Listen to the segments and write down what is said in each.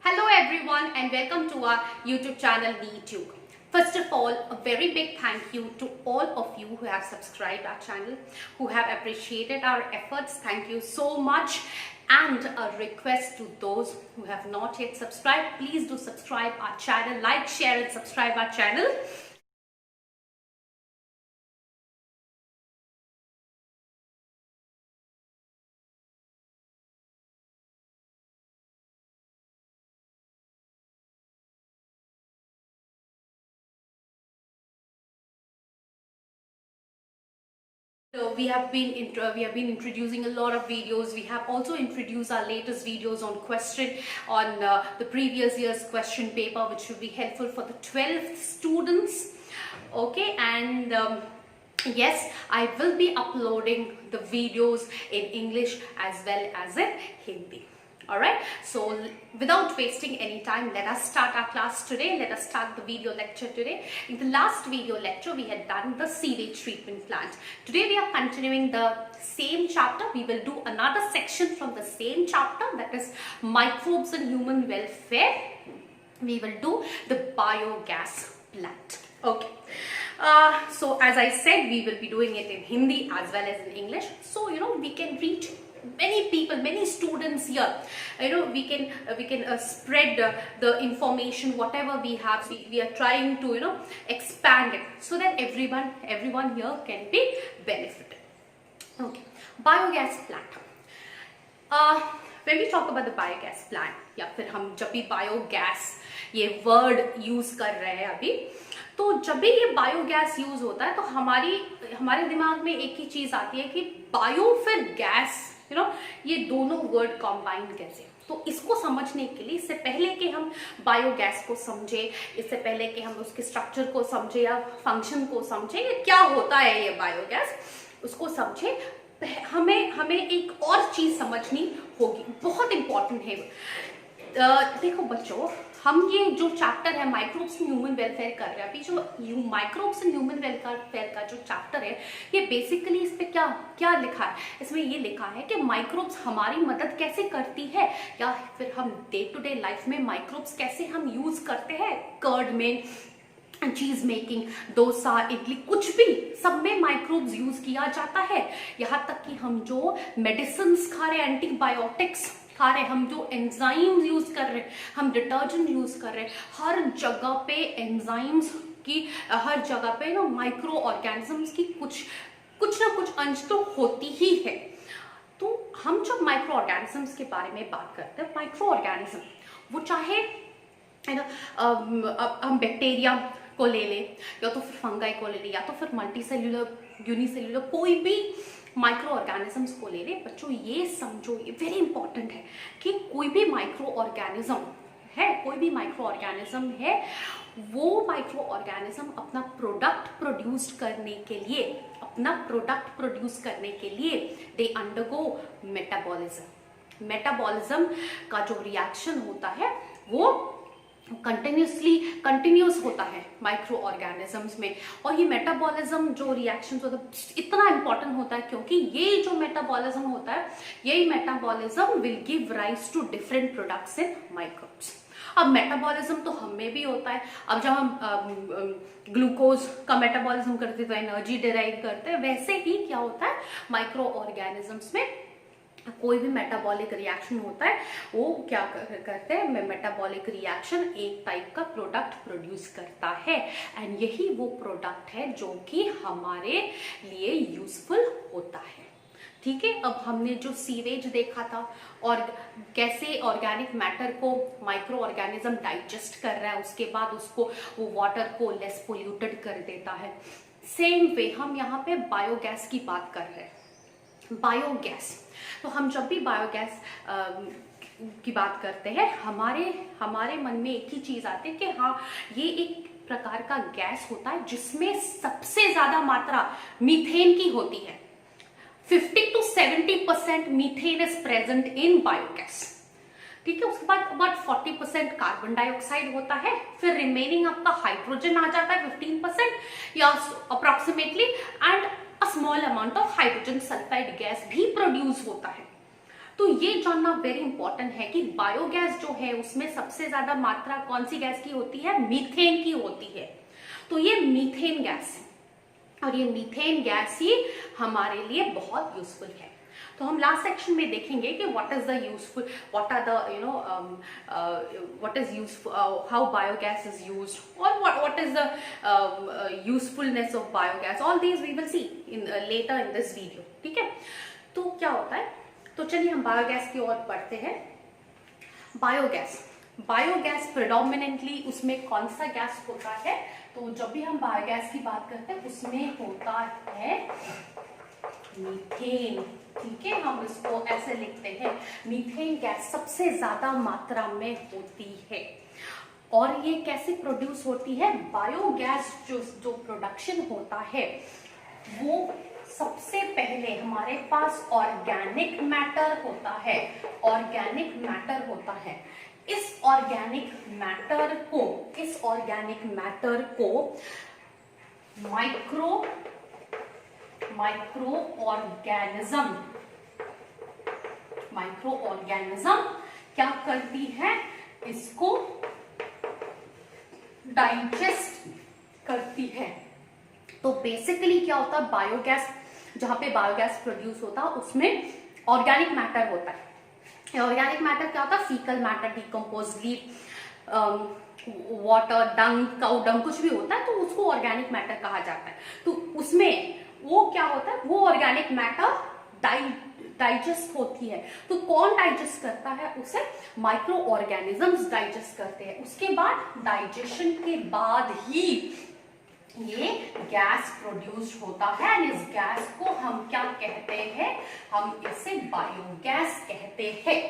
Hello everyone and welcome to our YouTube channel NEETUBE. First of all, a very big thank you to all of you who have subscribed our channel, who have appreciated our efforts. Thank you so much. And a request to those who have not yet subscribed, please do subscribe our channel, like, share and subscribe our channel. So we have been introducing a lot of videos. We have also introduced our latest videos on the previous year's question paper, which will be helpful for the 12th students. Okay, and yes, I will be uploading the videos in English as well as in Hindi. Alright, so without wasting any time, let us start our class today. Let us start the video lecture today. In the last video lecture, we had done the sewage treatment plant. Today we are continuing the same chapter. We will do another section from the same chapter, that is microbes and human welfare. We will do the biogas plant. Okay. So as I said, we will be doing it in Hindi as well as in English. So, we can reach many people, many students here. We can spread the information, whatever we have. We are trying to, expand it so that everyone here can be benefited. Okay, biogas plant. When we talk about the biogas plant, या फिर हम जब भी biogas ये word use कर रहे हैं अभी, तो जब भी ये बायोगैस यूज होता है तो हमारे दिमाग में एक ही चीज आती है कि बायो फिर गैस, ये दोनों वर्ड कंबाइन कैसे। तो इसको समझने के लिए, इससे पहले कि हम बायोगैस को समझे, इससे पहले कि हम उसके स्ट्रक्चर को समझे या फंक्शन को समझे, या क्या होता है ये बायोगैस, उसको समझे, हमें एक और चीज समझनी होगी, बहुत इंपॉर्टेंट है। देखो बच्चों, हम ये जो चैप्टर है माइक्रोब्स एंड ह्यूमन वेलफेयर कर रहे हैं अभी, जो माइक्रोब्स एंड ह्यूमन वेलफेयर का जो चैप्टर है, ये बेसिकली इस पे क्या लिखा है, इसमें ये लिखा है कि माइक्रोब्स हमारी मदद कैसे करती है, या फिर हम डे टू डे लाइफ में माइक्रोब्स कैसे हम यूज करते हैं। कर्ड में, चीज मेकिंग, डोसा, इडली, कुछ भी, सब में माइक्रोब्स यूज किया जाता है। यहाँ तक कि हम जो मेडिसिन खा रहे हैं, एंटीबायोटिक्स खा रहे हैं, हम जो एंजाइम्स यूज कर रहे हैं, हम डिटर्जेंट यूज कर रहे हैं, हर जगह पे एंजाइम्स की, हर जगह पे माइक्रो ऑर्गेनिजम्स की कुछ ना कुछ अंश तो होती ही है। तो हम जब माइक्रो ऑर्गेनिजम्स के बारे में बात करते हैं, माइक्रो ऑर्गेनिज्म वो चाहे हम बैक्टीरिया को ले ले, या तो फिर फंगाई को ले ले, या तो फिर मल्टीसेल्यूलर, यूनिसेल्यूलर, कोई भी माइक्रो ऑर्गेनिजम्स को ले ले। बच्चों ये समझो, ये वेरी इंपॉर्टेंट है कि कोई भी माइक्रो ऑर्गेनिज्म है, वो माइक्रो ऑर्गेनिज्म अपना प्रोडक्ट प्रोड्यूस करने के लिए दे अंडरगो मेटाबॉलिज्म। मेटाबॉलिज्म का जो रिएक्शन होता है वो कंटिन्यूस होता है माइक्रो ऑर्गेनिजम्स में। और ये मेटाबॉलिज्म जो रिएक्शन होता है इतना इंपॉर्टेंट होता है, क्योंकि ये जो मेटाबॉलिज्म होता है, यही metabolism will give rise to different products in microbes. अब मेटाबॉलिज्म तो हम में भी होता है। अब जब हम ग्लूकोज का मेटाबॉलिज्म करते हैं तो एनर्जी डिराइव करते हैं, वैसे ही क्या होता है माइक्रो ऑर्गेनिजम्स में कोई भी मेटाबॉलिक रिएक्शन होता है, वो क्या करते हैं, मेटाबॉलिक रिएक्शन एक टाइप का प्रोडक्ट प्रोड्यूस करता है, एंड यही वो प्रोडक्ट है जो कि हमारे लिए यूजफुल होता है। ठीक है, अब हमने जो सीवेज देखा था और कैसे ऑर्गेनिक मैटर को माइक्रो ऑर्गेनिज्म डाइजेस्ट कर रहा है, उसके बाद उसको वो वाटर को लेस पोल्यूटेड कर देता है। सेम वे हम यहाँ पे बायोगैस की बात कर रहे हैं। बायोगैस, तो हम जब भी बायोगैस की बात करते हैं, हमारे मन में एक ही चीज आती है कि हाँ, ये एक प्रकार का गैस होता है जिसमें सबसे ज्यादा मात्रा मीथेन की होती है। 50 to 70% methane is present in biogas. ठीक है, उसके बाद अबाउट 40% कार्बन डाइऑक्साइड होता है, फिर रिमेनिंग आपका हाइड्रोजन आ जाता है 15% या approximately, and a small amount of hydrogen sulphide gas भी प्रोड्यूस होता है। तो ये जानना वेरी इंपॉर्टेंट है कि बायोगैस जो है उसमें सबसे ज्यादा मात्रा कौन सी गैस की होती है, मीथेन की होती है। तो ये मीथेन गैस है और ये मीथेन गैस ही हमारे लिए बहुत यूजफुल है। तो हम लास्ट सेक्शन में देखेंगे कि what is the useful, what are the what is useful, how biogas is used और what is the usefulness of biogas. All these we will see in later in this video, ठीक है। तो क्या होता है, तो चलिए हम बायोगैस की ओर बढ़ते हैं। बायोगैस प्रेडोमिनेंटली उसमें कौन सा गैस होता है, तो जब भी हम बायोगैस की बात करते हैं उसमें होता है मीथेन, ठीक है। हम इसको ऐसे लिखते हैं, मीथेन गैस सबसे ज्यादा मात्रा में होती है। और ये कैसे प्रोड्यूस होती है, बायोगैस जो प्रोडक्शन होता है वो सबसे पहले हमारे पास ऑर्गेनिक मैटर होता है, ऑर्गेनिक मैटर होता है। इस ऑर्गेनिक मैटर को माइक्रो ऑर्गेनिज्म क्या करती है, इसको डाइजेस्ट करती है। तो बेसिकली क्या होता है, बायोगैस, जहां पे बायोगैस प्रोड्यूस होता है उसमें ऑर्गेनिक मैटर होता है। ऑर्गेनिक मैटर क्या होता है, faecal matter, decomposed leaf, water, dung, cow dung, कुछ भी होता है तो उसको ऑर्गेनिक मैटर कहा जाता है। तो उसमें वो क्या होता है, वो ऑर्गेनिक मैटर डाइजेस्ट होती है। तो कौन डाइजेस्ट करता है उसे, माइक्रो ऑर्गेनिजम्स डाइजेस्ट करते हैं। उसके बाद डाइजेशन के बाद ही ये गैस प्रोड्यूस होता है। इस गैस को हम क्या कहते हैं, हम इसे बायोगैस कहते हैं।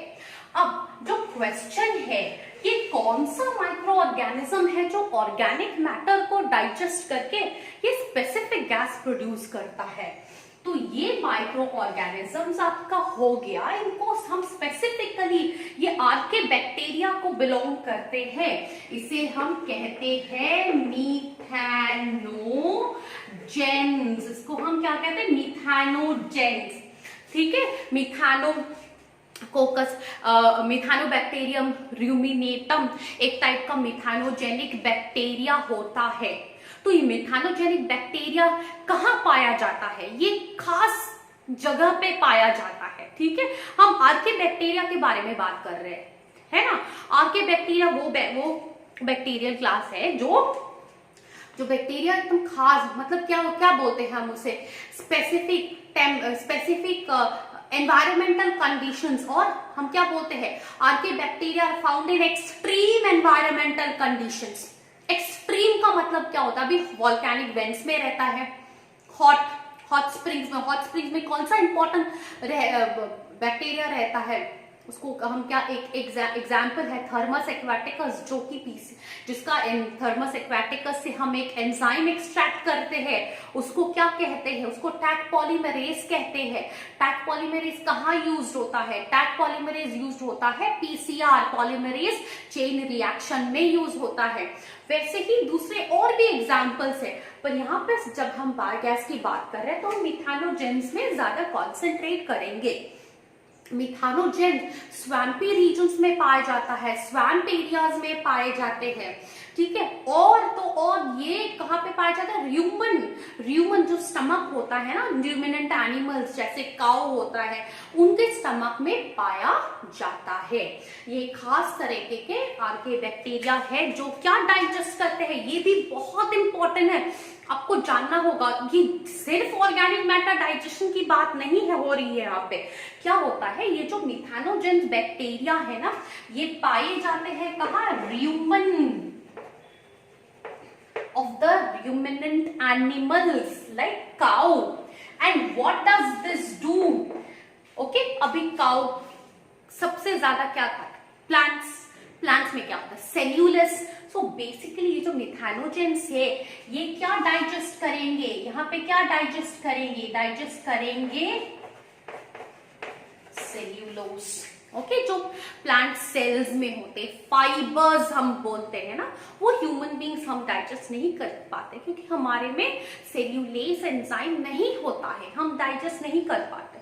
अब जो क्वेश्चन है, ये कौन सा माइक्रो ऑर्गेनिज्म है जो ऑर्गेनिक मैटर को डाइजेस्ट करके ये स्पेसिफिक गैस प्रोड्यूस करता है। तो ये माइक्रो ऑर्गेनिजम्स आपका हो गया, इनको हम स्पेसिफिकली, ये आर्के बैक्टीरिया को बिलोंग करते हैं। इसे हम कहते हैं मीथैनोजेंस। इसको हम क्या कहते हैं, मीथैनोजेंस, ठीक है। मिथानोबैक्टीरियम रूमिनेटम एक टाइप का मिथानोजेनिक बैक्टीरिया होता है। तो ये मिथानोजेनिक बैक्टीरिया कहाँ पाया जाता है, ये खास जगह पे पाया जाता है, ठीक है। हम आर्के बैक्टीरिया के बारे में बात कर रहे हैं, है ना। आर्के बैक्टीरिया वो बैक्टीरियल क्लास है जो बैक्टीरिया एकदम खास, मतलब क्या बोलते हैं हम उसे, स्पेसिफिक एनवायरमेंटल कंडीशंस, और हम क्या बोलते हैं, archaebacteria are found in extreme environmental conditions. Extreme का मतलब क्या होता है, अभी वॉल्केनिक वेंट्स में रहता है, हॉट स्प्रिंग्स में कौन सा इंपॉर्टेंट बैक्टीरिया रहता है, उसको हम क्या, एक एग्जाम्पल है थर्मस एक्वाटिकस, जो कि जिसका थर्मस एक्वाटिकस से हम एक एंजाइम एक्सट्रैक्ट करते हैं, उसको क्या कहते हैं, उसको टैग पॉलीमरेज कहते हैं। टैग पॉलीमरेज कहाँ यूज होता है, टैग पॉलीमरेज यूज होता है पीसीआर, पॉलीमरेज चेन रिएक्शन में यूज होता है। वैसे ही दूसरे और भी एग्जाम्पल्स है, पर यहाँ पे जब हम बायोगैस की बात कर रहे हैं तो हम मिथानोजेंस में ज्यादा कॉन्सेंट्रेट करेंगे। मिथानोजेन स्वैम्पी रीजन्स में पाया जाता है, स्वैम्प एरियाज में पाए जाते हैं, ठीक है। और ये कहाँ पे पाया जाता है, र्यूमन जो स्टमक होता है ना, र्यूमिनेंट एनिमल्स जैसे काउ होता है, उनके स्टमक में पाया जाता है। ये खास तरीके के आर्के बैक्टीरिया है जो क्या डाइजेस्ट करते हैं, ये भी बहुत इंपॉर्टेंट है, आपको जानना होगा कि सिर्फ ऑर्गेनिक मैटर डाइजेशन की बात नहीं है हो रही है यहाँ पे। क्या होता है, ये जो मिथानोजेंस बैक्टीरिया है ना, ये पाए जाते हैं कहाँ, र्यूमन of the ruminant animals like cow, and what does this do, okay। अभी काउ सबसे ज्यादा क्या खाता है, प्लांट्स में क्या होता है, सेल्यूलस। सो बेसिकली ये जो मिथानोजेंस है ये क्या डाइजेस्ट करेंगे, यहाँ पे क्या डाइजेस्ट करेंगे सेल्यूलोस, ओके। जो प्लांट सेल्स में होते फाइबर्स हम बोलते हैं ना, वो ह्यूमन बींग्स हम डाइजेस्ट नहीं कर पाते क्योंकि हमारे में सेल्यूलेस एंजाइम नहीं होता है, हम डाइजेस्ट नहीं कर पाते।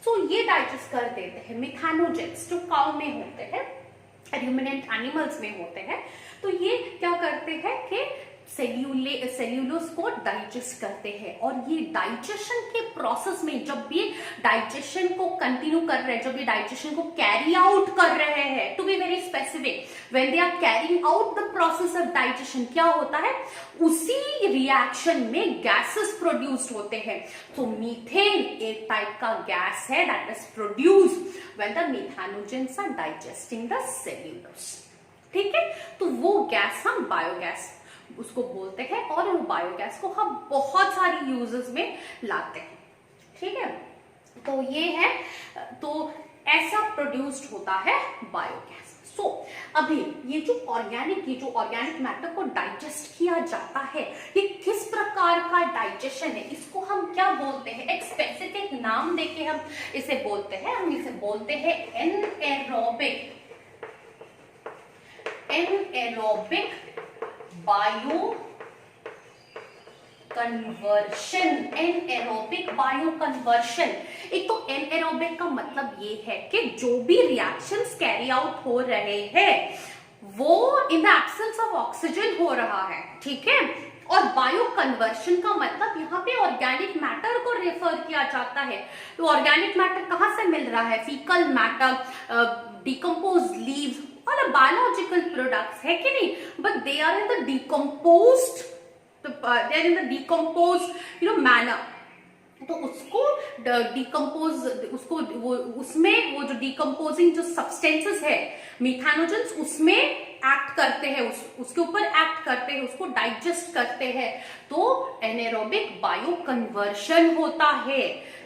सो ये डाइजेस्ट कर देते हैं मिथानोजेंस जो काउ में होते हैं, रूमिनेंट एनिमल्स में होते हैं। तो ये क्या करते हैं कि सेल्यूलोज को डाइजेस्ट करते हैं। और ये डाइजेशन के प्रोसेस में जब ये डाइजेशन को कंटिन्यू कर रहे हैं, जब ये डाइजेशन को कैरी आउट कर रहे हैं, to be very specific, when they are carrying out the process of digestion, क्या होता है, उसी रिएक्शन में गैसेस प्रोड्यूस्ड होते हैं। तो मीथेन एक टाइप का गैस है that is produced when the methanogens are digesting the cellulose. ठीक है, तो वो गैस हम बायोगैस उसको बोलते हैं, और वो बायोगैस को हम बहुत सारी यूजेस में लाते हैं। ठीक है, तो ये है, तो ऐसा प्रोड्यूस्ड होता है बायोगैस। सो अभी ये जो ऑर्गेनिक मैटर को डाइजेस्ट किया जाता है, ये किस प्रकार का डाइजेशन है, इसको हम क्या बोलते हैं, एक स्पेसिफिक नाम देके हम इसे बोलते हैं, हम इसे बोलते हैं anaerobic bio conversion. Anaerobic bio conversion, एक तो एनएरोबिक का मतलब ये है कि जो भी रिएक्शंस कैरी आउट हो रहे हैं वो in the absence of oxygen हो रहा है। ठीक है, और बायो कन्वर्शन का मतलब यहाँ पे ऑर्गेनिक मैटर को रेफर किया जाता है। तो ऑर्गेनिक मैटर कहाँ से मिल रहा है, फीकल मैटर, डिकम्पोज लीव्स और बायोलॉजिकल प्रोडक्ट्स, है कि नहीं, but they are in the decomposed manner. तो उसको उसमें वो जो डिकम्पोजिंग जो सब्सटेंसेस है मिथानोजेंस उसमें एक्ट करते हैं, उसके ऊपर एक्ट करते हैं, उसको डाइजेस्ट करते हैं। तो एनारोबिक बायो कन्वर्शन होता है।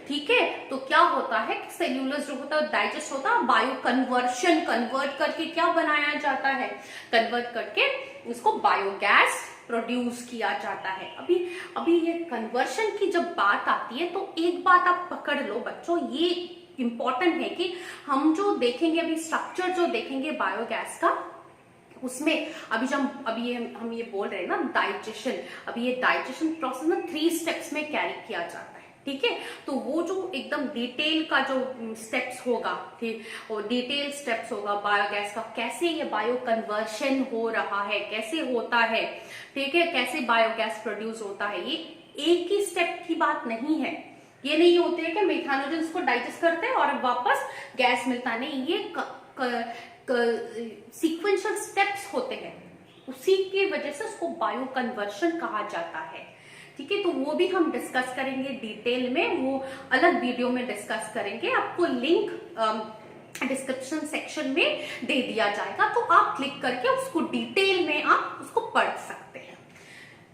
ठीक है, तो क्या होता है, सेल्यूलोज जो होता है डाइजेस्ट होता है, बायो कन्वर्शन, कन्वर्ट करके क्या बनाया जाता है, कन्वर्ट करके उसको बायोगैस प्रोड्यूस किया जाता है। अभी ये कन्वर्शन की जब बात आती है तो एक बात आप पकड़ लो बच्चों, ये इंपॉर्टेंट है कि हम जो देखेंगे अभी स्ट्रक्चर जो देखेंगे बायोगैस का, उसमें अभी हम ये बोल रहे हैं ना डाइजेशन, अभी ये डाइजेशन प्रोसेस ना 3 स्टेप्स में कैरी किया जाता है। ठीक है, तो वो जो एकदम डिटेल का जो स्टेप्स होगा, ठीक, और डिटेल स्टेप्स होगा बायोगैस का, कैसे ये बायो कन्वर्शन हो रहा है, कैसे होता है, ठीक है, कैसे बायोगैस प्रोड्यूस होता है, ये एक ही स्टेप की बात नहीं है। ये नहीं होते है कि मिथानोजेंस को डाइजेस्ट करते हैं और वापस गैस मिलता नहीं, ये सीक्वेंशियल स्टेप्स होते हैं, उसी की वजह से उसको बायो कन्वर्शन कहा जाता है। ठीक है, तो वो भी हम डिस्कस करेंगे डिटेल में, वो अलग वीडियो में डिस्कस करेंगे। आपको लिंक डिस्क्रिप्शन सेक्शन में दे दिया जाएगा, तो आप क्लिक करके उसको डिटेल में आप उसको पढ़ सकते हैं।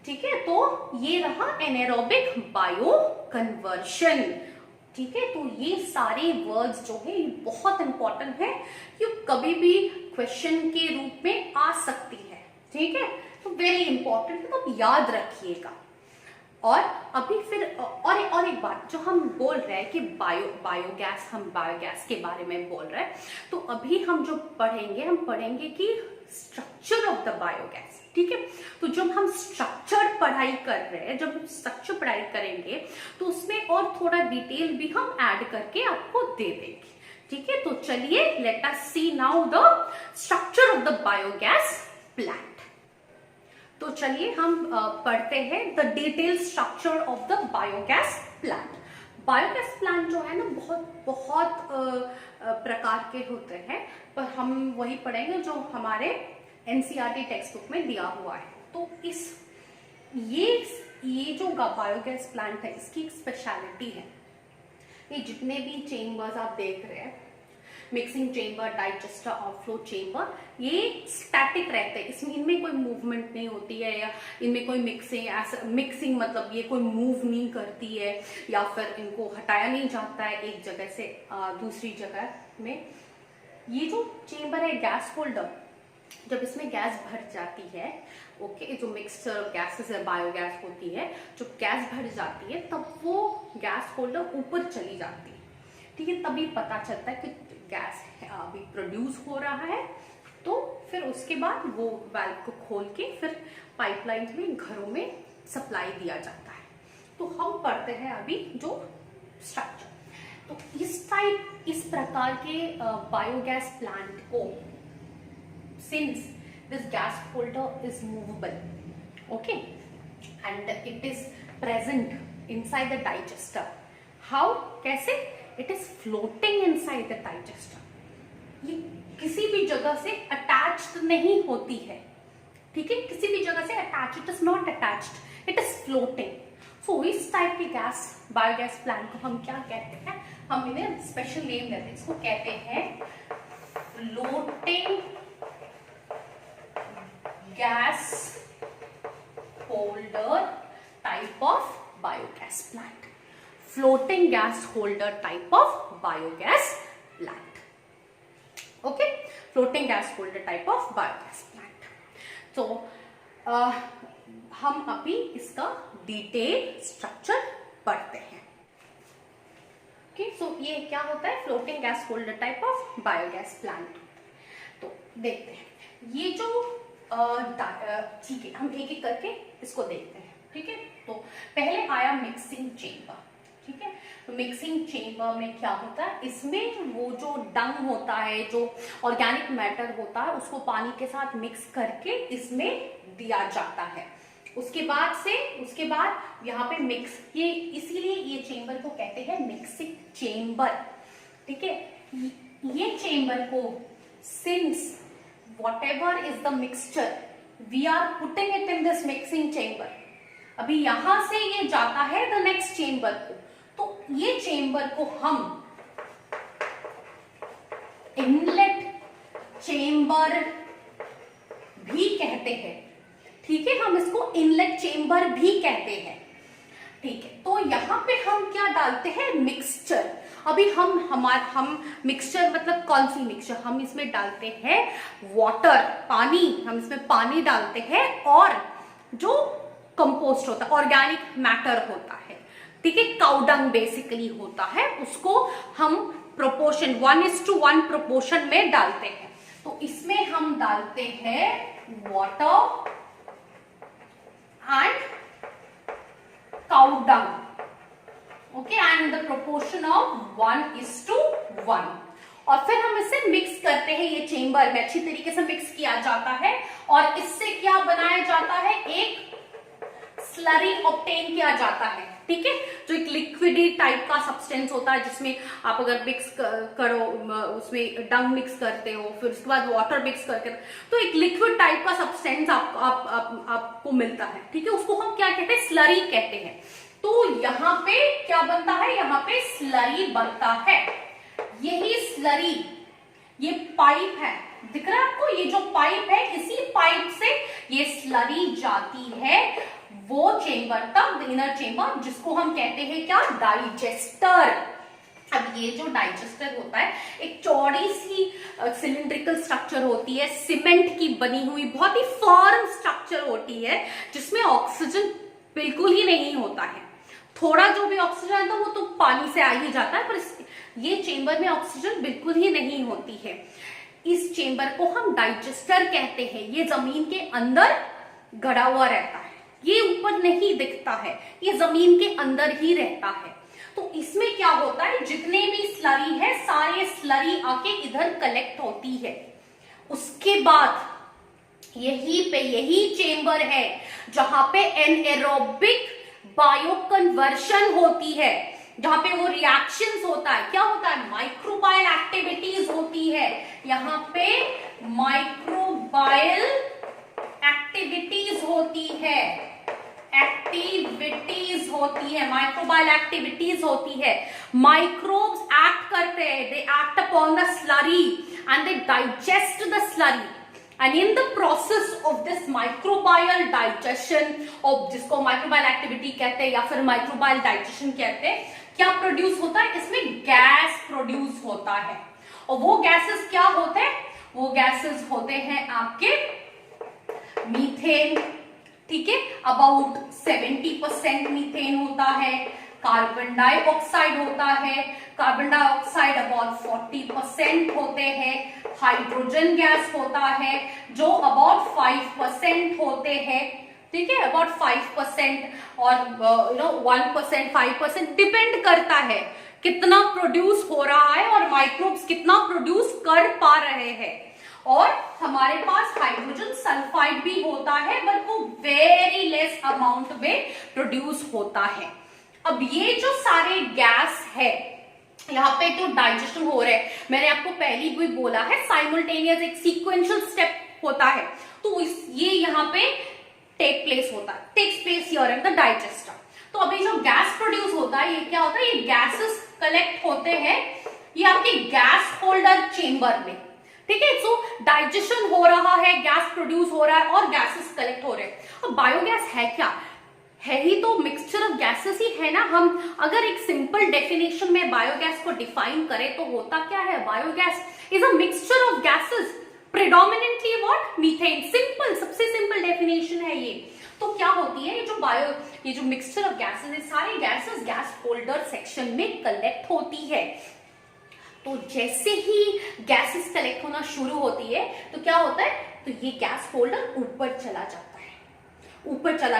ठीक है, तो ये रहा एनारोबिक बायो कन्वर्शन। ठीक है, तो ये सारे वर्ड्स जो है ये बहुत इंपॉर्टेंट है, ये कभी भी क्वेश्चन के रूप में आ सकती है। ठीक है, तो वेरी इंपॉर्टेंट है, तो आप याद रखिएगा। और अभी फिर और एक बात जो हम बोल रहे हैं कि बायोगैस, हम बायोगैस के बारे में बोल रहे हैं, तो अभी हम जो पढ़ेंगे कि स्ट्रक्चर ऑफ द बायोगैस। ठीक है, तो जब हम स्ट्रक्चर पढ़ाई कर रहे हैं, जब हम स्ट्रक्चर पढ़ाई करेंगे तो उसमें और थोड़ा डिटेल भी हम ऐड करके आपको दे देंगे। ठीक है, तो चलिए let us see now the structure of the biogas plant. तो चलिए हम पढ़ते हैं the detail structure of the biogas plant. Biogas plant जो है ना बहुत प्रकार के होते हैं, पर हम वही पढ़ेंगे जो हमारे एनसीईआरटी टेक्स्ट बुक में दिया हुआ है। तो ये जो बायोगैस प्लांट है इसकी एक स्पेशलिटी है, ये जितने भी चेम्बर्स आप देख रहे हैं, mixing chamber, digester, outflow chamber, ये स्टैटिक रहते हैं, इसमें इनमें कोई मूवमेंट नहीं होती है, या इनमें कोई मिक्सिंग मतलब ये कोई मूव नहीं करती है, या फिर इनको हटाया नहीं जाता है एक जगह से दूसरी जगह में। ये जो चेम्बर है गैस होल्डर, जब इसमें गैस भर जाती है, ओके, जो मिक्सचर ऑफ गैसेस है, बायोगैस होती है, जो गैस भर जाती है तब वो गैस होल्डर ऊपर चली जाती है। ठीक है, तभी पता चलता है कि गैस अभी प्रोड्यूस हो रहा है। तो फिर उसके बाद वो वाल्व को खोल के फिर पाइपलाइन में घरों में सप्लाई दिया जाता है। तो हम पढ़ते हैं अभी जो स्ट्रक्चर। तो इस प्रकार के बायोगैस प्लांट को, since this gas holder is movable, okay, and it is present inside the digester, how, कैसे, it is floating inside the digester, ये किसी भी जगह से अटैच्ड नहीं होती है, ठीक है, किसी भी जगह से attach, it is not attached, it is floating. So इस टाइप के गैस, बायोगैस प्लांट को हम क्या कहते हैं, हम इन्हें स्पेशल नेम देते हैं, इसको कहते हैं floating gas holder type of biogas plant, floating gas holder type of biogas plant, okay, floating gas holder type of biogas plant. तो हम अभी इसका डिटेल स्ट्रक्चर पढ़ते हैं, ओके। सो ये क्या होता है, floating gas holder type of biogas plant. तो देखते हैं ये जो ठीक है, हम एक एक करके इसको देखते हैं, ठीक है। तो पहले आया मिक्सिंग चेंबर, ठीक है। तो मिक्सिंग चेंबर में क्या होता है, इसमें वो जो डंग होता है, जो ऑर्गेनिक मैटर होता है, उसको पानी के साथ मिक्स करके इसमें दिया जाता है। उसके बाद यहाँ पे मिक्स, ये इसीलिए ये चेंबर को कहते हैं मिक्सिंग चेंबर, ठीक है। ये चेंबर को, since whatever is the mixture we are putting it in this mixing chamber, अभी यहां से ये जाता है the next chamber को, तो ये चेंबर को हम इनलेट चेंबर भी कहते हैं, ठीक है, हम इसको इनलेट चेंबर भी कहते हैं, ठीक है। तो यहाँ पे हम क्या डालते हैं, मिक्सचर। अभी हम मिक्सचर मतलब कौन सी मिक्सचर, हम इसमें डालते हैं वाटर, पानी, हम इसमें पानी डालते हैं, और जो कंपोस्ट होता है, ऑर्गेनिक मैटर होता है, ठीक है, काउडंग बेसिकली होता है, उसको हम प्रोपोर्शन 1:1 प्रोपोर्शन में डालते हैं। तो इसमें हम डालते हैं water and cow dung, okay, and the proportion of 1:1, और फिर हम इसे मिक्स करते हैं, ये चेंबर में अच्छी तरीके से मिक्स किया जाता है, और इससे क्या बनाया जाता है, एक स्लरी ऑब्टेन किया जाता है, ठीक है, जो एक लिक्विडी टाइप का सब्सटेंस होता है, जिसमें आप अगर मिक्स करो, उसमें डंग मिक्स करते हो, फिर उसके बाद वाटर मिक्स करके, तो एक लिक्विड टाइप का सब्सटेंस आपको मिलता है, ठीक है, उसको हम क्या कहते हैं, स्लरी कहते हैं। तो यहाँ पे क्या बनता है, यहाँ पे स्लरी बनता है, यही स्लरी, ये पाइप है, दिख रहा है आपको, ये जो पाइप है, इसी पाइप से ये स्लरी जाती है वो चेंबर तक, इनर चेंबर, जिसको हम कहते हैं क्या, डाइजेस्टर। अब ये जो डाइजेस्टर होता है, एक चौड़ी सी सिलिंड्रिकल स्ट्रक्चर होती है, सीमेंट की बनी हुई, बहुत ही फर्म स्ट्रक्चर होती है, जिसमें ऑक्सीजन बिल्कुल ही नहीं होता है, थोड़ा जो भी ऑक्सीजन आता है वो तो पानी से आ ही जाता है, पर ये चेंबर में ऑक्सीजन बिल्कुल ही नहीं होती है। इस चेंबर को हम डाइजेस्टर कहते हैं, ये जमीन के अंदर गड़ा हुआ रहता है, ये ऊपर नहीं दिखता है, ये जमीन के अंदर ही रहता है। तो इसमें क्या होता है, जितने भी स्लरी है, सारे स्लरी आके इधर कलेक्ट होती है, उसके बाद यही चेंबर है जहां पे एनएरोबिक बायो कन्वर्शन होती है, जहां पे वो रिएक्शंस होता है, क्या होता है, माइक्रोबायल एक्टिविटीज होती है, यहाँ पे माइक्रोबायल एक्टिविटीज होती है, माइक्रोबायल एक्टिविटीज होती है, माइक्रोब्स एक्ट करते हैं, they act upon the slurry and they digest the slurry, and in the process of this microbial digestion, of जिसको microbial activity कहते हैं या फिर microbial digestion कहते हैं, क्या प्रोड्यूस होता है, इसमें गैस प्रोड्यूस होता है, और वो गैसेस क्या होते हैं, वो गैसेस होते हैं आपके मीथेन, ठीक है, अबाउट 70% मीथेन होता है, कार्बन डाइऑक्साइड होता है, कार्बन डाइऑक्साइड अबाउट 40% होते हैं, हाइड्रोजन गैस होता है जो अबाउट 5% होते हैं, ठीक है, अबाउट 5%, और 1% 5% डिपेंड करता है कितना प्रोड्यूस हो रहा है और माइक्रोब्स कितना प्रोड्यूस कर पा रहे हैं। और हमारे पास हाइड्रोजन सल्फाइड भी होता है बट वो वेरी लेस अमाउंट में प्रोड्यूस होता है। अब ये जो सारे गैस है, यहाँ पे जो डाइजेशन हो रहा है, मैंने आपको पहले भी बोला है साइमल्टेनियस एक सीक्वेंशियल स्टेप होता है, तो ये यहाँ पे takes place here in the digester. तो अभी जो गैस प्रोड्यूस होता है, ये क्या होता है, ये गैसेस कलेक्ट होते हैं ये आपके गैस होल्डर चेंबर में, ठीक है। सो डाइजेशन हो रहा है, गैस प्रोड्यूस हो रहा है और गैसेस कलेक्ट हो रहे हैं। अब बायोगैस है क्या, है ही तो मिक्सचर ऑफ गैसेस ही है ना। हम अगर एक सिंपल डेफिनेशन में बायोगैस को डिफाइन करें तो होता क्या है, biogas is a mixture of gases predominantly what, methane. Simple, सबसे सिंपल डेफिनेशन है ये। तो क्या होती है ये जो मिक्सचर ऑफ गैसेस है, सारे गैसेस गैस होल्डर सेक्शन में कलेक्ट होती है। तो जैसे ही गैसेस कलेक्ट होना शुरू होती है तो क्या होता है, तो ये गैस होल्डर ऊपर चला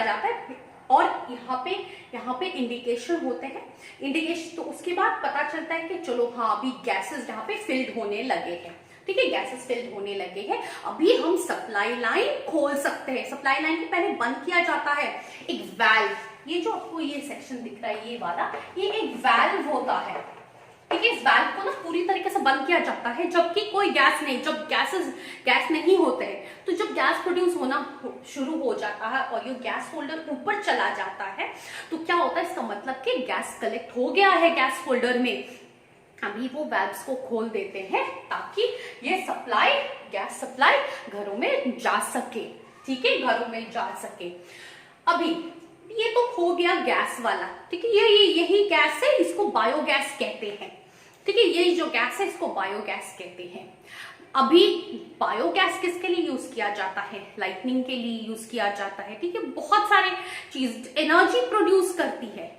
जाता है और यहाँ पे इंडिकेशन होते हैं, इंडिकेशन। तो उसके बाद पता चलता है कि चलो हाँ अभी गैसेस यहाँ पे फिल्ड होने लगे हैं, ठीक है, गैसेस फिल्ड होने लगे हैं। अभी हम सप्लाई लाइन खोल सकते हैं। सप्लाई लाइन के पहले बंद किया जाता है एक वाल्व, ये जो आपको ये सेक्शन दिख रहा है ये वाला, ये एक वाल्व होता है, ठीक है। इस वाल्व को ना पूरी तरीके से बंद किया जाता है जबकि कोई गैस नहीं, जब गैस नहीं होते हैं, तो जब गैस प्रोड्यूस होना शुरू हो जाता है और ये गैस होल्डर ऊपर चला जाता है तो क्या होता है, इसका मतलब कि गैस कलेक्ट हो गया है गैस होल्डर में। अभी वो वाल्व्स को खोल देते हैं ताकि ये गैस सप्लाई घरों में जा सके, ठीक है, घरों में जा सके। अभी ये तो हो गया गैस वाला, ठीक है, यही गैस है, इसको बायोगैस कहते हैं, ठीक है। यही जो गैस है इसको बायोगैस कहते हैं। अभी बायोगैस किसके लिए यूज किया जाता है, लाइटनिंग के लिए यूज किया जाता है, ठीक है। बहुत सारे चीज एनर्जी प्रोड्यूस करती है,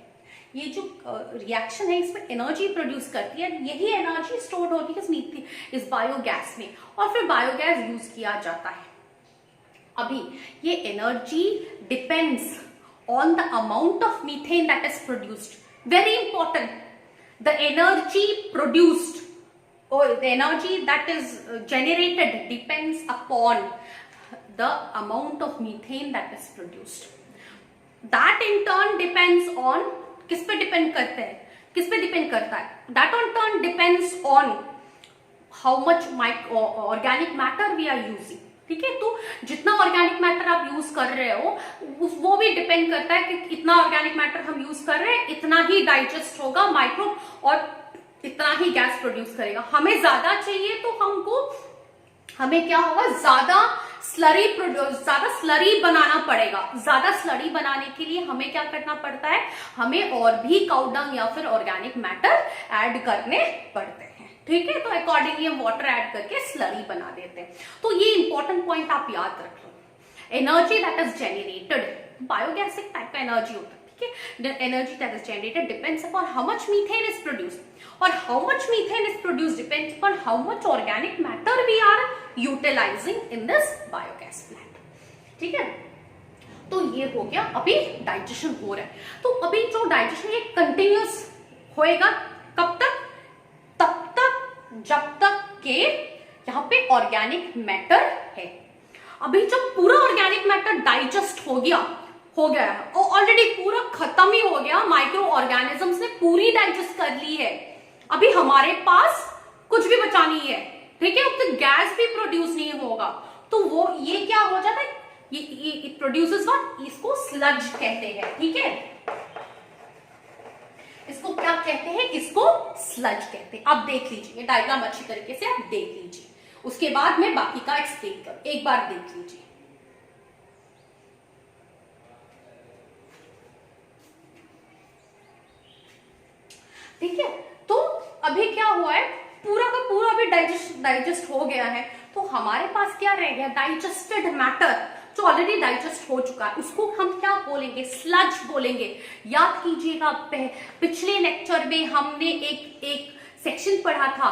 ये जो रिएक्शन है इसमें एनर्जी प्रोड्यूस करती है, यही एनर्जी स्टोर होती है इस बायोगैस में और फिर बायोगैस यूज किया जाता है। अभी ये energy depends on the amount of methane that is produced. Very important. The energy produced or the energy that is generated depends upon the amount of methane that is produced. That in turn depends on, किस पे depend करते हैं, किस पे depend करता है, that in turn depends on how much organic matter we are using, ठीक है। तो जितना ऑर्गेनिक मैटर आप यूज कर रहे हो वो भी डिपेंड करता है कि इतना ऑर्गेनिक मैटर हम यूज कर रहे हैं, इतना ही डाइजेस्ट होगा माइक्रोब और इतना ही गैस प्रोड्यूस करेगा। हमें ज्यादा चाहिए तो हमें क्या होगा, ज्यादा स्लरी बनाना पड़ेगा। ज्यादा स्लरी बनाने के लिए हमें क्या करना पड़ता है, हमें और भी काउ डंग या फिर ऑर्गेनिक मैटर ऐड करने पड़ते हैं, ठीक है। तो अकॉर्डिंगली हम वाटर ऐड करके स्लरी बना देते हैं। तो ये इंपॉर्टेंट पॉइंट आप याद रख लो। Energy that is generated, biogas एक टाइप का एनर्जी होता है, ठीक है। Energy that is generated depends upon how much methane is produced और how much methane is produced depends upon how much organic matter we are utilizing in this biogas plant, ठीक है। तो ये हो गया, अभी डाइजेशन हो रहा है। तो अभी जो डाइजेशन ये कंटिन्यूस होएगा कब तक, जब तक के यहाँ पे ऑर्गेनिक मैटर है। अभी जब पूरा ऑर्गेनिक मैटर डाइजेस्ट हो गया है और ऑलरेडी पूरा खत्म ही हो गया, माइक्रो ऑर्गेनिजम्स ने पूरी डाइजेस्ट कर ली है, अभी हमारे पास कुछ भी बचा नहीं है, ठीक है। अब तो गैस भी प्रोड्यूस नहीं होगा तो वो ये क्या हो जाता है, ये इट प्रोड्यूसेस व्हाट, इसको स्लज कहते हैं, ठीक है। इसको क्या कहते हैं, इसको स्लज कहते हैं। आप देख लीजिए डायग्राम अच्छी तरीके से आप देख लीजिए, उसके बाद मैं बाकी का एक्सप्लेन करूं, एक बार देख लीजिए। ठीक है, तो अभी क्या हुआ है, पूरा का पूरा अभी डाइजेस्ट हो गया है, तो हमारे पास क्या रह गया, डाइजेस्टेड मैटर जो ऑलरेडी डाइजेस्ट हो चुका है, उसको हम क्या बोलेंगे, स्लज बोलेंगे। याद कीजिएगा पिछले लेक्चर में हमने एक सेक्शन पढ़ा था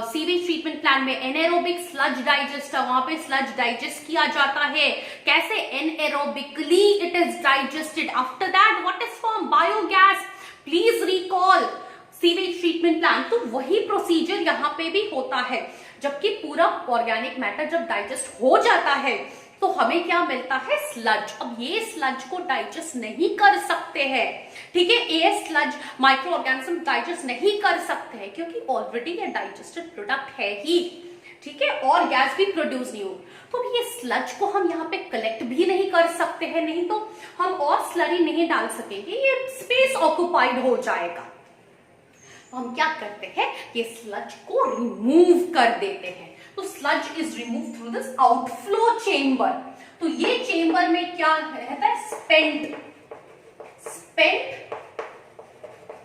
सीवेज ट्रीटमेंट प्लांट में, एनएरोबिक स्लज डाइजेस्टर, वहां पे स्लज डाइजेस्ट किया जाता है। कैसे, anaerobically it is digested. After that what is form, biogas. Please recall, sewage treatment plant, तो वही प्रोसीजर यहाँ पे भी होता है। जबकि पूरा ऑर्गेनिक मैटर जब डाइजेस्ट हो जाता है तो हमें क्या मिलता है, स्लज। अब ये स्लज को डाइजेस्ट नहीं कर सकते हैं, ठीक है, ये स्लज माइक्रो ऑर्गेनिज्म डाइजेस्ट नहीं कर सकते हैं क्योंकि ऑलरेडी ये डाइजेस्टेड प्रोडक्ट है ही, ठीक है, और गैस भी प्रोड्यूस नहीं हो। तो ये स्लज को हम यहाँ पे कलेक्ट भी नहीं कर सकते हैं, नहीं तो हम और स्लरी नहीं डाल सकेंगे, ये स्पेस ऑक्युपाइड हो जाएगा। तो हम क्या करते हैं, ये स्लज को रिमूव कर देते हैं। तो sludge is remove through this outflow chamber. तो ये चेंबर में क्या रहता है, स्पेंट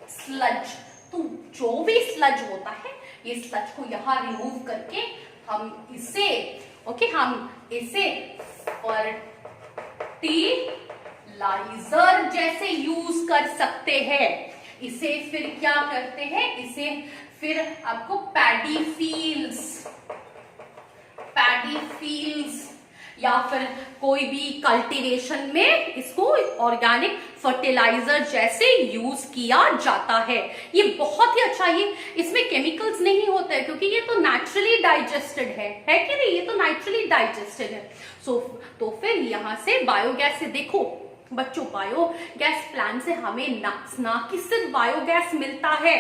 स्लज। तो जो भी स्लज होता है, ये स्लज को यहां रिमूव करके हम इसे फर्टिलाइजर जैसे यूज कर सकते हैं। इसे फिर क्या करते हैं, इसे फिर आपको पैडी फील्ड्स या फिर कोई भी कल्टीवेशन में इसको ऑर्गेनिक फर्टिलाइजर जैसे यूज किया जाता है। ये बहुत ही अच्छा, ये इसमें केमिकल्स नहीं होते हैं क्योंकि ये तो नेचुरली डाइजेस्टेड है कि नहीं, ये तो नेचुरली डाइजेस्टेड है। तो फिर यहां से बायोगैस से देखो बच्चों, बायोगैस प्लांट से हमें ना कि सिर्फ बायोगैस मिलता है,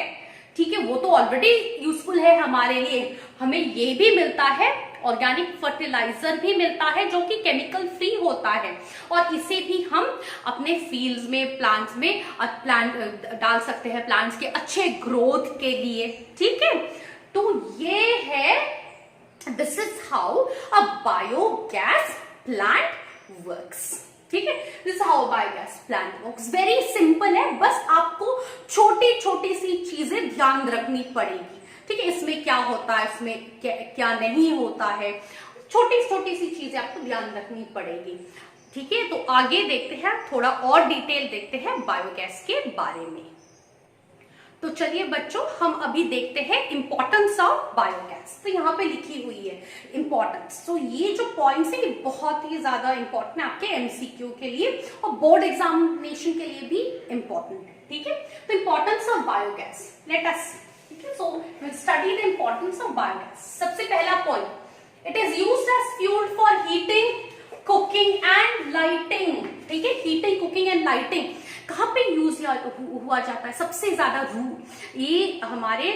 ठीक है, वो तो ऑलरेडी यूजफुल है हमारे लिए, हमें ये भी मिलता है, ऑर्गेनिक फर्टिलाइजर भी मिलता है जो कि केमिकल फ्री होता है, और इसे भी हम अपने फील्ड्स में, प्लांट्स में डाल सकते हैं प्लांट्स के अच्छे ग्रोथ के लिए, ठीक है। तो ये है, this is how a biogas plant works, ठीक है, this how biogas plant works. Very simple है, बस आपको छोटी छोटी सी चीजें ध्यान रखनी पड़ेगी, ठीक है, इसमें क्या होता है, इसमें क्या नहीं होता है, छोटी छोटी सी चीजें आपको ध्यान रखनी पड़ेगी, ठीक है। तो आगे देखते हैं, थोड़ा और डिटेल देखते हैं बायोगैस के बारे में। तो चलिए बच्चों, हम अभी देखते हैं इंपॉर्टेंस ऑफ बायोगैस। तो यहाँ पे लिखी हुई है इंपॉर्टेंस। तो ये जो पॉइंट्स है ये बहुत ही ज्यादा इंपॉर्टेंट है आपके एमसीक्यू के लिए और बोर्ड एग्जामिनेशन के लिए भी इंपॉर्टेंट है, ठीक है। तो importance of biogas, let us, ठीक है, so will study the importance of biogas. सबसे पहला point, it is used as fuel for heating, cooking and lighting, ठीक है, हीटिंग, कुकिंग एंड लाइटिंग। कहाँ पे यूज हुआ जाता है सबसे ज्यादा? ये हमारे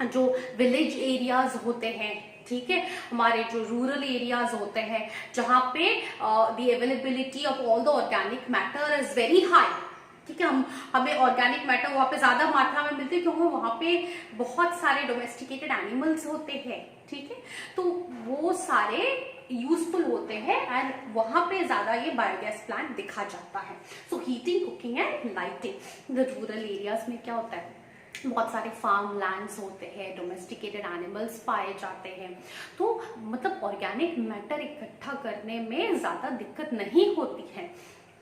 जो विलेज एरियाज होते हैं, ठीक है, हमारे जो रूरल एरियाज होते हैं जहाँ पे the availability of all the organic matter is very high, ठीक है, हमें ऑर्गेनिक मैटर वहां पे ज्यादा मात्रा में मिलते हैं क्योंकि वहां पे बहुत सारे डोमेस्टिकेटेड एनिमल्स होते हैं, ठीक है, तो वो सारे यूजफुल होते हैं एंड वहां पे ज्यादा ये बायोगैस प्लांट दिखा जाता है। So heating, cooking and lighting. The rural areas में क्या होता है, बहुत सारे फार्म लैंड्स होते हैं, डोमेस्टिकेटेड एनिमल्स पाए जाते हैं, तो मतलब ऑर्गेनिक मैटर इकट्ठा करने में ज्यादा दिक्कत नहीं होती है,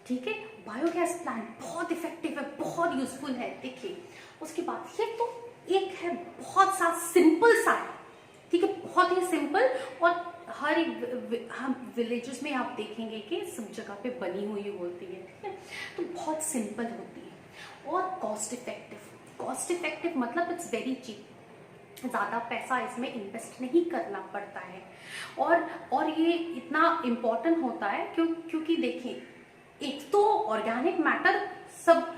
ठीक है। बायोगैस प्लांट बहुत इफेक्टिव है, बहुत यूजफुल है। देखिए उसके बाद ये तो एक है, बहुत सा सिंपल सा है, ठीक है, बहुत ही सिंपल, और हर एक हम विलेजेस में आप देखेंगे कि सब जगह पे बनी हुई होती है, ठीक है, तो बहुत सिंपल होती है और कॉस्ट इफेक्टिव। कॉस्ट इफेक्टिव मतलब इट्स वेरी चीप, ज्यादा पैसा इसमें इन्वेस्ट नहीं करना पड़ता है, और ये इतना इम्पोर्टेंट होता है क्योंकि देखिए एक तो ऑर्गेनिक मैटर सब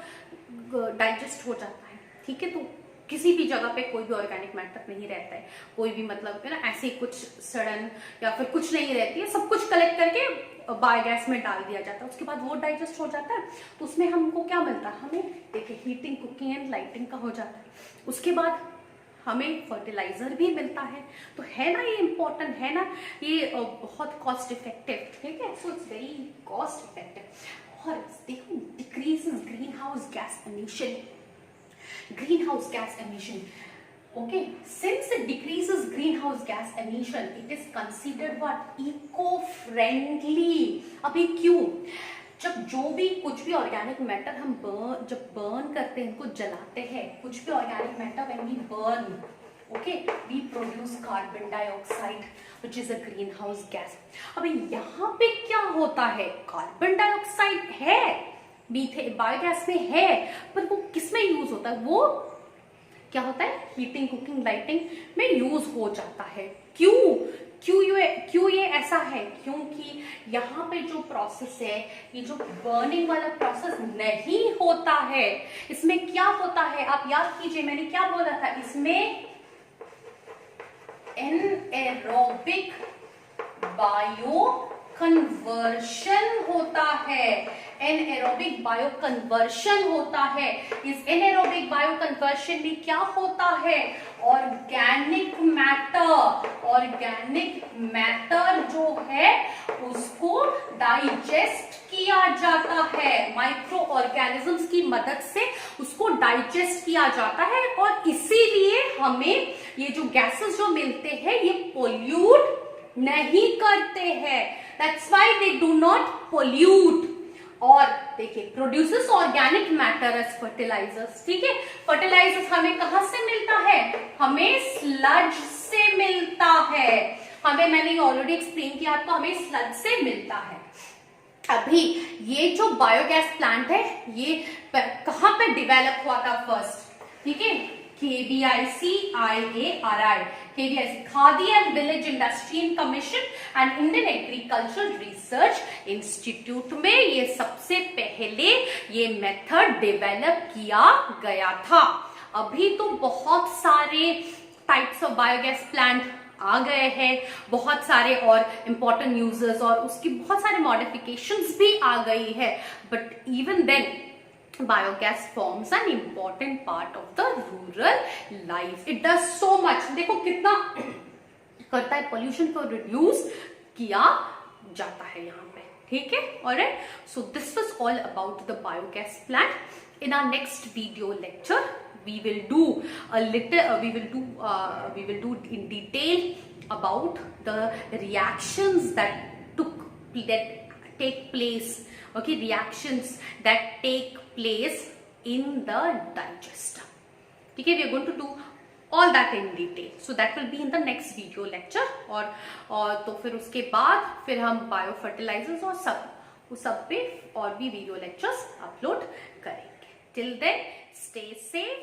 डाइजेस्ट हो जाता है, ठीक है, तो किसी भी जगह पे कोई भी ऑर्गेनिक मैटर नहीं रहता है, कोई भी मतलब है ना ऐसे कुछ सड़न या फिर कुछ नहीं रहती है, सब कुछ कलेक्ट करके बायोगैस में डाल दिया जाता है, उसके बाद वो डाइजेस्ट हो जाता है, तो उसमें हमको क्या मिलता है, हमें देखिए हीटिंग, कुकिंग एंड लाइटिंग का हो जाता है, उसके बाद हमें फर्टिलाइजर भी मिलता है, तो है ना ये इंपॉर्टेंट है ना, ये बहुत कॉस्ट इफेक्टिव, ठीक है, so it's very cost effective. और देखो decreases green house gas emission, greenhouse gas emission, okay, since it decreases greenhouse gas emission it is considered what, eco friendly। अभी क्यों, जब जो भी कुछ भी ऑर्गेनिक मैटर हम जब बर्न करते हैं, इनको जलाते हैं, कुछ भी organic matter when we burn, okay, we produce carbon dioxide which is a greenhouse gas। अभी यहाँ पे क्या होता है, कार्बन डाइऑक्साइड है, मीथेन बायोगैस में है, पर वो किस में यूज होता है, वो क्या होता है, हीटिंग, कुकिंग, लाइटिंग में यूज हो जाता है। क्यों ये ऐसा है, क्योंकि यहाँ पे जो प्रोसेस है, ये जो बर्निंग वाला प्रोसेस नहीं होता है। इसमें क्या होता है, आप याद कीजिए मैंने क्या बोला था, इसमें एनएरोबिक बायो कन्वर्शन होता है, एनएरोबिक बायो कन्वर्शन होता है। इस एनएरोबिक बायो कन्वर्शन में क्या होता है, ऑर्गेनिक मैटर जो है उसको डाइजेस्ट किया जाता है, माइक्रो ऑर्गेनिजम्स की मदद से उसको डाइजेस्ट किया जाता है, और इसीलिए हमें ये जो गैसेस जो मिलते हैं ये पोल्यूट नहीं करते हैं, that's why they do not pollute. और देखिए, produces organic matter as fertilizers, ठीक है। फर्टिलाइजर्स हमें कहां से मिलता है, हमें स्लज से मिलता है, हमें, मैंने ऑलरेडी एक्सप्लेन किया आपको, हमें स्लज से मिलता है। अभी ये जो बायोगैस प्लांट है ये कहां पे डेवलप हुआ था फर्स्ट, ठीक है, KVICIARI, khadi and village industrial commission and Indian agricultural research institute में ये सबसे पहले ये मेथड डेवलप किया गया था। अभी तो बहुत सारे टाइप्स ऑफ बायोगैस प्लांट आ गए हैं, बहुत सारे और इंपॉर्टेंट यूजर्स और उसकी बहुत सारे मॉडिफिकेशंस भी आ गई है, but even then biogas forms an important part of the rural life. It does so much. देखो कितना करता है, पोल्यूशन को रिड्यूस किया जाता है यहाँ पे, ठीक है। Alright, so this was all about the biogas plant. In our next video lecture, we will do a little, we will do in detail about the reactions that take place. Okay, reactions that take place in the digester. Okay, we are going to do all that in detail, so that will be in the next video lecture. और तो फिर उसके बाद फिर हम bio fertilisers और सब पे और भी वीडियो लेक्चर्स अपलोड करेंगे। Till then, stay safe.